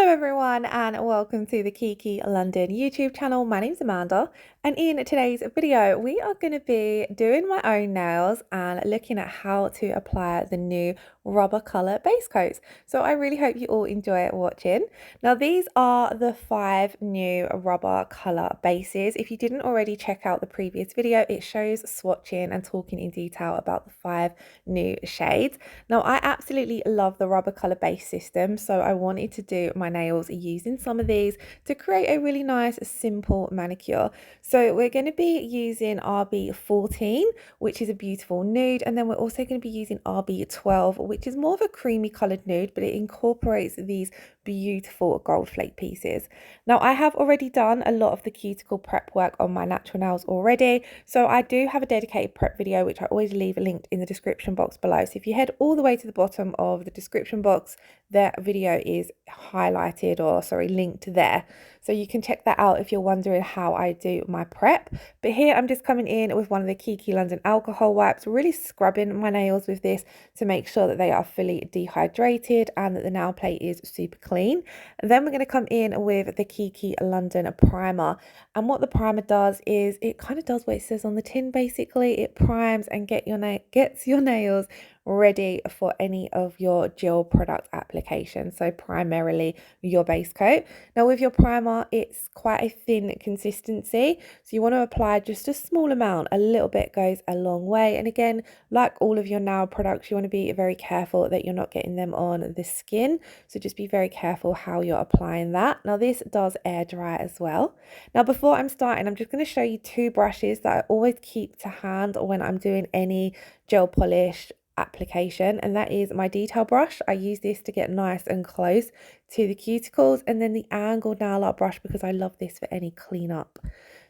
everyone, and welcome to the Kiki London YouTube channel. My name's Amanda, and in today's video we are going to be doing my own nails and looking at how to apply the new rubber colour base coats. So I really hope you all enjoy watching. Now these are the 5 new rubber colour bases. If you didn't already check out the previous video, it shows swatching and talking in detail about the 5 new shades. Now I absolutely love the rubber colour base system, so I wanted to do my nails using some of these to create a really nice simple manicure. So we're going to be using RB14, which is a beautiful nude, and then we're also going to be using RB12, which is more of a creamy coloured nude, but it incorporates these beautiful gold flake pieces. Now I have already done a lot of the cuticle prep work on my natural nails already, so I do have a dedicated prep video which I always leave linked in the description box below. So if you head all the way to the bottom of the description box, that video is highlighted, or sorry, linked there, so you can check that out if you're wondering how I do my prep. But here I'm just coming in with one of the Kiki London alcohol wipes, really scrubbing my nails with this to make sure that they are fully dehydrated and that the nail plate is super clean. And then we're going to come in with the Kiki London primer, and what the primer does is it kind of does what it says on the tin. Basically it primes and gets your nails ready for any of your gel product applications, so primarily your base coat. Now with your primer, it's quite a thin consistency, so you want to apply just a small amount. A little bit goes a long way, and again, like all of your nail products, you want to be very careful that you're not getting them on the skin, so just be very careful how you're applying that. Now this does air dry as well. Now before I'm starting, I'm just going to show you 2 brushes that I always keep to hand when I'm doing any gel polish application, and that is my detail brush. I use this to get nice and close to the cuticles, and then the angled nail art brush because I love this for any cleanup.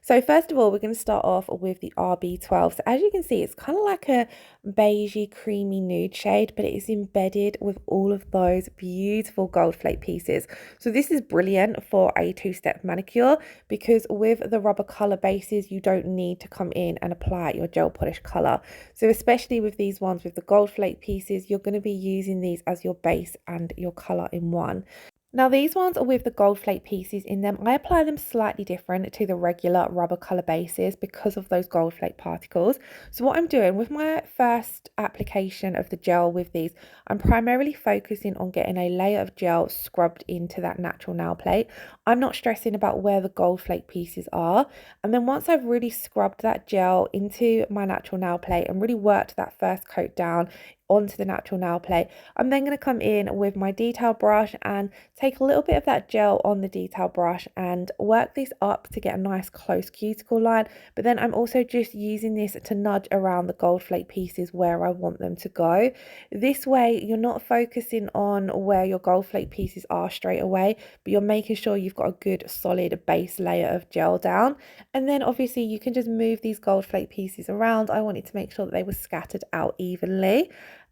So first of all, we're going to start off with the RB12. So as you can see, it's kind of like a beigey creamy nude shade, but it is embedded with all of those beautiful gold flake pieces. So this is brilliant for a 2-step manicure, because with the rubber color bases you don't need to come in and apply your gel polish color. So especially with these ones with the gold flake pieces, you're going to be using these as your base and your color in one. Now these ones are with the gold flake pieces in them. I apply them slightly different to the regular rubber colour bases because of those gold flake particles. So what I'm doing with my first application of the gel with these, I'm primarily focusing on getting a layer of gel scrubbed into that natural nail plate. I'm not stressing about where the gold flake pieces are. And then once I've really scrubbed that gel into my natural nail plate and really worked that first coat down onto the natural nail plate, I'm then going to come in with my detail brush and take a little bit of that gel on the detail brush and work this up to get a nice close cuticle line. But then I'm also just using this to nudge around the gold flake pieces where I want them to go. This way you're not focusing on where your gold flake pieces are straight away, but you're making sure you've got a good solid base layer of gel down. And then obviously you can just move these gold flake pieces around. I wanted to make sure that they were scattered out evenly.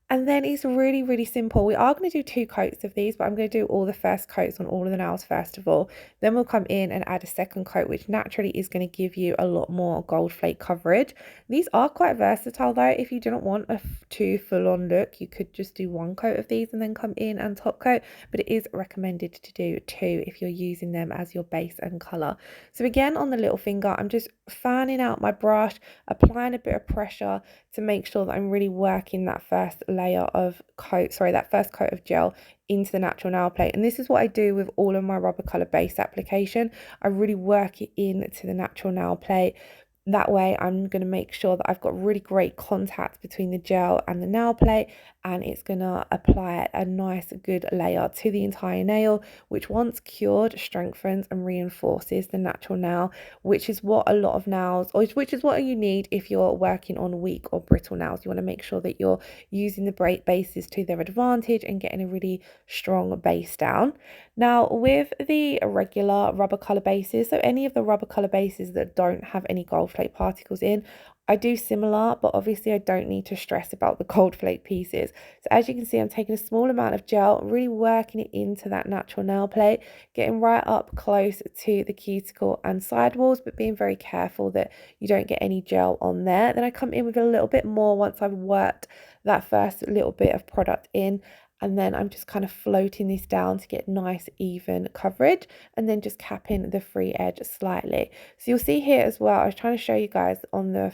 And then it's really, really simple. We are going to do 2 coats of these, but I'm going to do all the first coats on all of the nails first of all. Then we'll come in and add a second coat, which naturally is going to give you a lot more gold flake coverage. These are quite versatile though. If you didn't want a 2 full-on look, you could just do 1 coat of these and then come in and top coat. But it is recommended to do 2 if you're using them as your base and colour. So again, on the little finger, I'm just fanning out my brush, applying a bit of pressure to make sure that I'm really working that first layer of that first coat of gel into the natural nail plate. And this is what I do with all of my rubber color base application. I really work it into the natural nail plate. That way I'm going to make sure that I've got really great contact between the gel and the nail plate, and it's going to apply a nice good layer to the entire nail, which once cured strengthens and reinforces the natural nail, which is what a lot of nails, or which is what you need if you're working on weak or brittle nails. You want to make sure that you're using the bases to their advantage and getting a really strong base down. Now with the regular rubber color bases, so any of the rubber color bases that don't have any gold flake particles in, I do similar, but obviously I don't need to stress about the gold flake pieces. So as you can see, I'm taking a small amount of gel, really working it into that natural nail plate, getting right up close to the cuticle and sidewalls, but being very careful that you don't get any gel on there. Then I come in with a little bit more once I've worked that first little bit of product in, and then I'm just kind of floating this down to get nice even coverage, and then just capping the free edge slightly. So you'll see here as well, I was trying to show you guys on the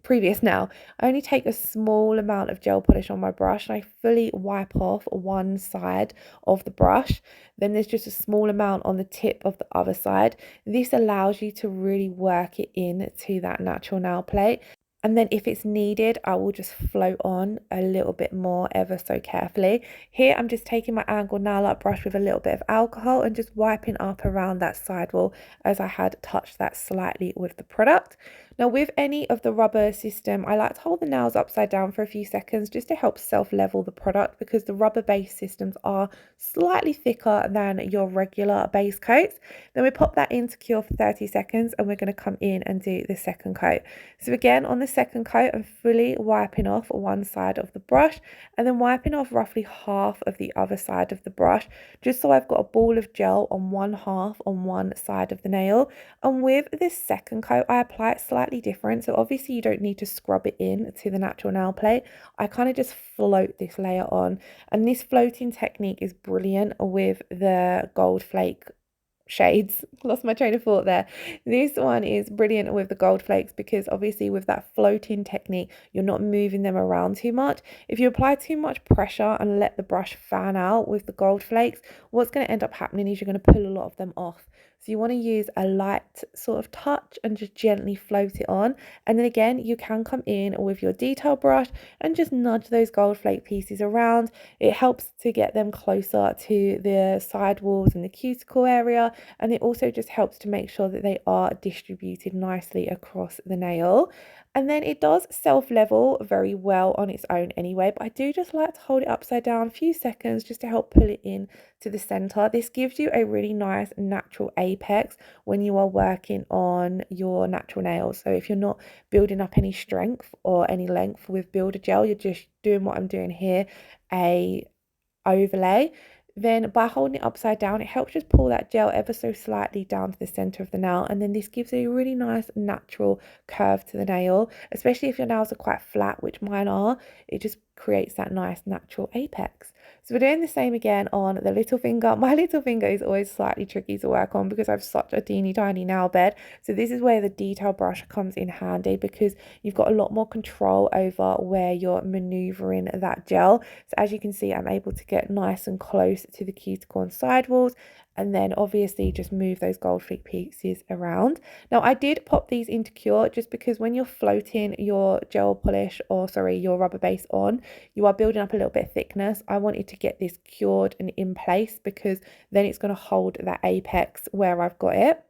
previous nail, I only take a small amount of gel polish on my brush and I fully wipe off one side of the brush. Then there's just a small amount on the tip of the other side. This allows you to really work it in to that natural nail plate. And then if it's needed, I will just float on a little bit more ever so carefully. Here, I'm just taking my angled nail art brush with a little bit of alcohol and just wiping up around that sidewall as I had touched that slightly with the product. Now, with any of the rubber system, I like to hold the nails upside down for a few seconds just to help self-level the product, because the rubber-based systems are slightly thicker than your regular base coats. Then we pop that in to cure for 30 seconds and we're going to come in and do the second coat. So again, on the second coat, I'm fully wiping off one side of the brush and then wiping off roughly half of the other side of the brush, just so I've got a ball of gel on one half on one side of the nail. And with this second coat, I apply it slightly different. So obviously you don't need to scrub it in to the natural nail plate. I kind of just float this layer on, and this floating technique is brilliant with the gold flake shades. Lost my train of thought there. This one is brilliant with the gold flakes because obviously with that floating technique, you're not moving them around too much. If you apply too much pressure and let the brush fan out with the gold flakes, what's going to end up happening is you're going to pull a lot of them off. So you want to use a light sort of touch and just gently float it on. And then again, you can come in with your detail brush and just nudge those gold flake pieces around. It helps to get them closer to the side walls and the cuticle area. And it also just helps to make sure that they are distributed nicely across the nail. And then it does self-level very well on its own anyway, but I do just like to hold it upside down a few seconds just to help pull it in to the center. This gives you a really nice natural apex when you are working on your natural nails. So if you're not building up any strength or any length with builder gel, you're just doing what I'm doing here, a overlay. Then by holding it upside down, it helps just pull that gel ever so slightly down to the center of the nail, and then this gives a really nice natural curve to the nail, especially if your nails are quite flat, which mine are. It just creates that nice natural apex. So we're doing the same again on the little finger. My little finger is always slightly tricky to work on because I have such a teeny tiny nail bed. So this is where the detail brush comes in handy, because you've got a lot more control over where you're maneuvering that gel. So as you can see, I'm able to get nice and close to the cuticle and sidewalls, and then obviously just move those gold flake pieces around. Now I did pop these into cure just because when you're floating your gel polish, or sorry, your rubber base on, you are building up a little bit of thickness. I wanted to get this cured and in place because then it's going to hold that apex where I've got it.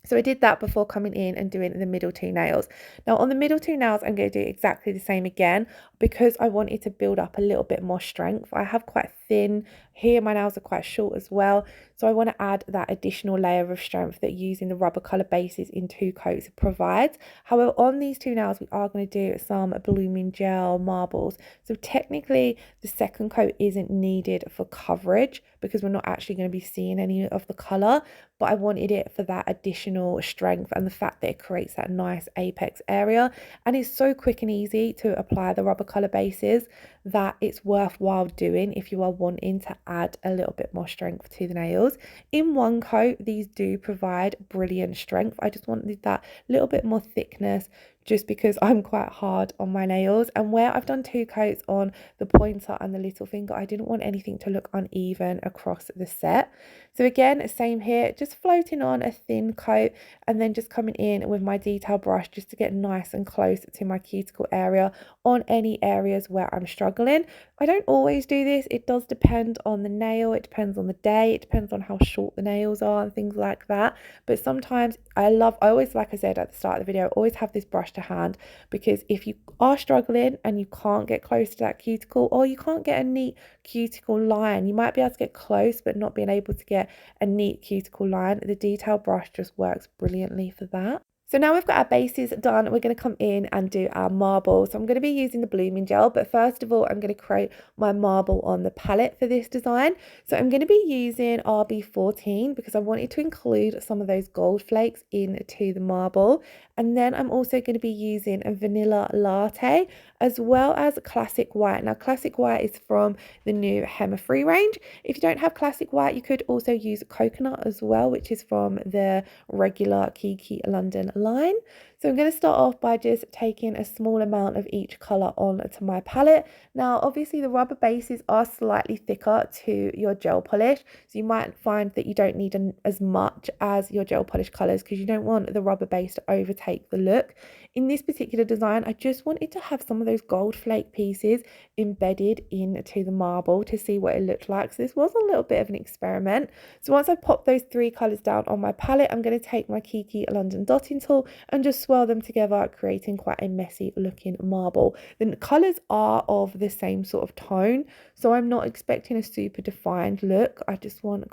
So I did that before coming in and doing the middle two nails. Now on the middle two nails, I'm going to do exactly the same again because I wanted to build up a little bit more strength. I have quite thin here, my nails are quite short as well. So I want to add that additional layer of strength that using the rubber colour bases in two coats provides. However, on these two nails, we are going to do some blooming gel marbles. So technically the second coat isn't needed for coverage because we're not actually going to be seeing any of the colour, but I wanted it for that additional strength and the fact that it creates that nice apex area. And it's so quick and easy to apply the rubber colour bases that it's worthwhile doing if you are wanting to add a little bit more strength to the nails. In one coat, these do provide brilliant strength. I just wanted that little bit more thickness just because I'm quite hard on my nails, and where I've done two coats on the pointer and the little finger, I didn't want anything to look uneven across the set. So again, same here, just floating on a thin coat and then just coming in with my detail brush just to get nice and close to my cuticle area on any areas where I'm struggling. I don't always do this, it does depend on the nail, it depends on the day, it depends on how short the nails are and things like that. But sometimes I always, like I said at the start of the video, always have this brush to hand, because if you are struggling and you can't get close to that cuticle, or you can't get a neat cuticle line, you might be able to get close but not being able to get a neat cuticle line, the detail brush just works brilliantly for that. So now we've got our bases done, we're going to come in and do our marble. So I'm going to be using the blooming gel, but first of all, I'm going to create my marble on the palette for this design. So I'm going to be using RB14 because I wanted to include some of those gold flakes into the marble. And then I'm also going to be using a Vanillat Latte as well as classic white. Now classic white is from the new Hema free range. If you don't have classic white, you could also use coconut as well, which is from the regular Kiki London line. So I'm going to start off by just taking a small amount of each colour onto my palette. Now obviously the rubber bases are slightly thicker to your gel polish, so you might find that you don't need as much as your gel polish colours because you don't want the rubber base to overtake the look. In this particular design, I just wanted to have some of those gold flake pieces embedded into the marble to see what it looked like. So this was a little bit of an experiment. So once I've popped those three colours down on my palette, I'm going to take my Kiki London dotting tool and just swirl them together, creating quite a messy looking marble. The colours are of the same sort of tone, so I'm not expecting a super defined look. I just want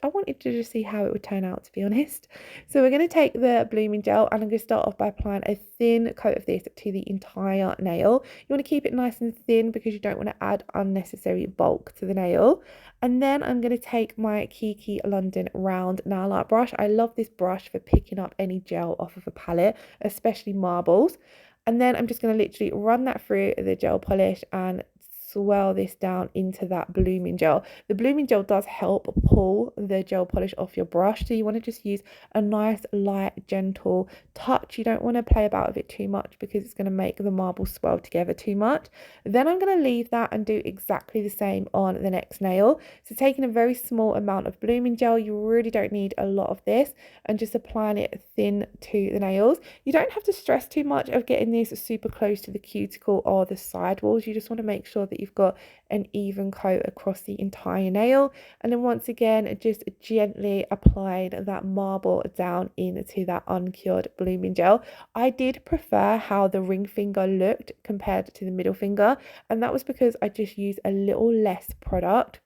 I wanted to just see how it would turn out, to be honest. So we're going to take the blooming gel and I'm going to start off by applying a thin coat of this to the entire nail. You want to keep it nice and thin because you don't want to add unnecessary bulk to the nail. And then I'm going to take my Kiki London round nail art brush. I love this brush for picking up any gel off of a palette, especially marbles. And then I'm just going to literally run that through the gel polish and swirl this down into that blooming gel. The blooming gel does help pull the gel polish off your brush, so you want to just use a nice light gentle touch. You don't want to play about with it too much because it's going to make the marble swirl together too much. Then I'm going to leave that and do exactly the same on the next nail. So taking a very small amount of blooming gel, you really don't need a lot of this, and just applying it thin to the nails. You don't have to stress too much of getting this super close to the cuticle or the side walls. You just want to make sure that you've got an even coat across the entire nail. And then once again, just gently applied that marble down into that uncured blooming gel. I did prefer how the ring finger looked compared to the middle finger, and that was because I just used a little less product.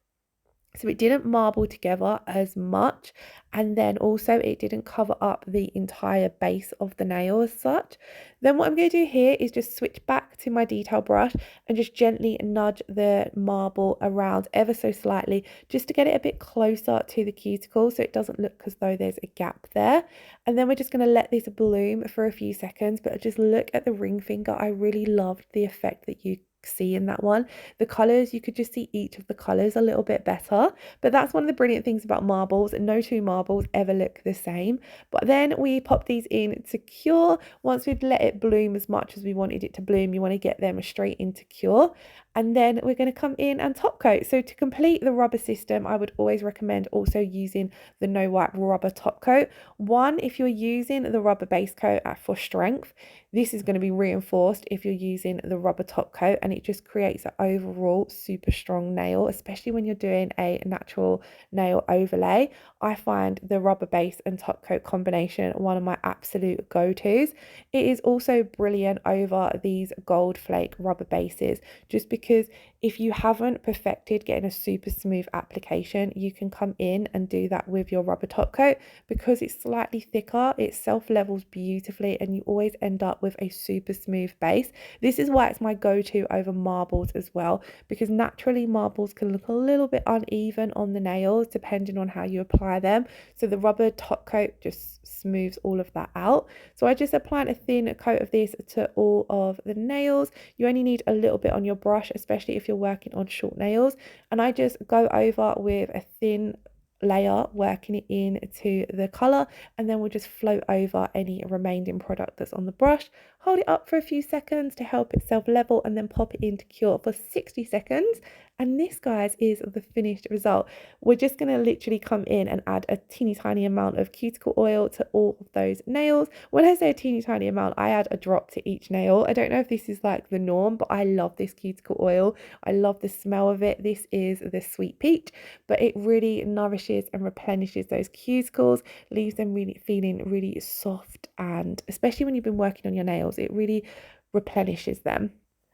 So it didn't marble together as much, and then also it didn't cover up the entire base of the nail as such. Then what I'm going to do here is just switch back to my detail brush and just gently nudge the marble around ever so slightly just to get it a bit closer to the cuticle so it doesn't look as though there's a gap there. And then we're just going to let this bloom for a few seconds, but just look at the ring finger. I really loved the effect that you see in that one. The colors, you could just see each of the colors a little bit better, but that's one of the brilliant things about marbles. No two marbles ever look the same. But then we pop these in to cure. Once we've let it bloom as much as we wanted it to bloom, you want to get them straight into cure, and then we're going to come in and top coat. So to complete the rubber system, I would always recommend also using the no wipe rubber top coat. One, if you're using the rubber base coat for strength, this is going to be reinforced if you're using the rubber top coat, and it just creates an overall super strong nail, especially when you're doing a natural nail overlay. I find the rubber base and top coat combination one of my absolute go-tos. It is also brilliant over these gold flake rubber bases, just because if you haven't perfected getting a super smooth application, you can come in and do that with your rubber top coat. Because it's slightly thicker, it self-levels beautifully and you always end up with a super smooth base. This is why it's my go-to over marbles as well, because naturally marbles can look a little bit uneven on the nails depending on how you apply them. So the rubber top coat just smooths all of that out. So I just applied a thin coat of this to all of the nails. You only need a little bit on your brush, especially if you're working on short nails, and I just go over with a thin layer, working it into the color, and then we'll just float over any remaining product that's on the brush, hold it up for a few seconds to help it self level, and then pop it into cure for 60 seconds. And this, guys, is the finished result. We're just going to literally come in and add a teeny tiny amount of cuticle oil to all of those nails. When I say a teeny tiny amount, I add a drop to each nail. I don't know if this is like the norm, but I love this cuticle oil. I love the smell of it. This is the sweet peach, but it really nourishes and replenishes those cuticles, leaves them really feeling really soft, and especially when you've been working on your nails, it really replenishes them.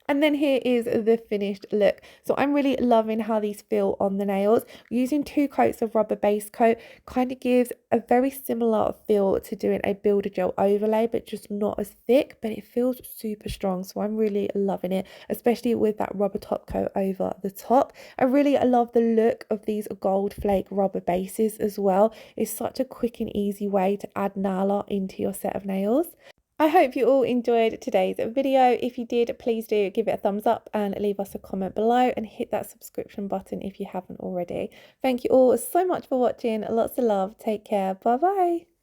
And then here is the finished look. So I'm really loving how these feel on the nails. Using 2 coats of rubber base coat kind of gives a very similar feel to doing a builder gel overlay, but just not as thick, but it feels super strong. So I'm really loving it, especially with that rubber top coat over the top. I really love the look of these gold flake rubber bases as well. It's such a quick and easy way to add nail art into your set of nails. I hope you all enjoyed today's video. If you did, please do give it a thumbs up and leave us a comment below and hit that subscription button if you haven't already. Thank you all so much for watching. Lots of love. Take care. Bye bye.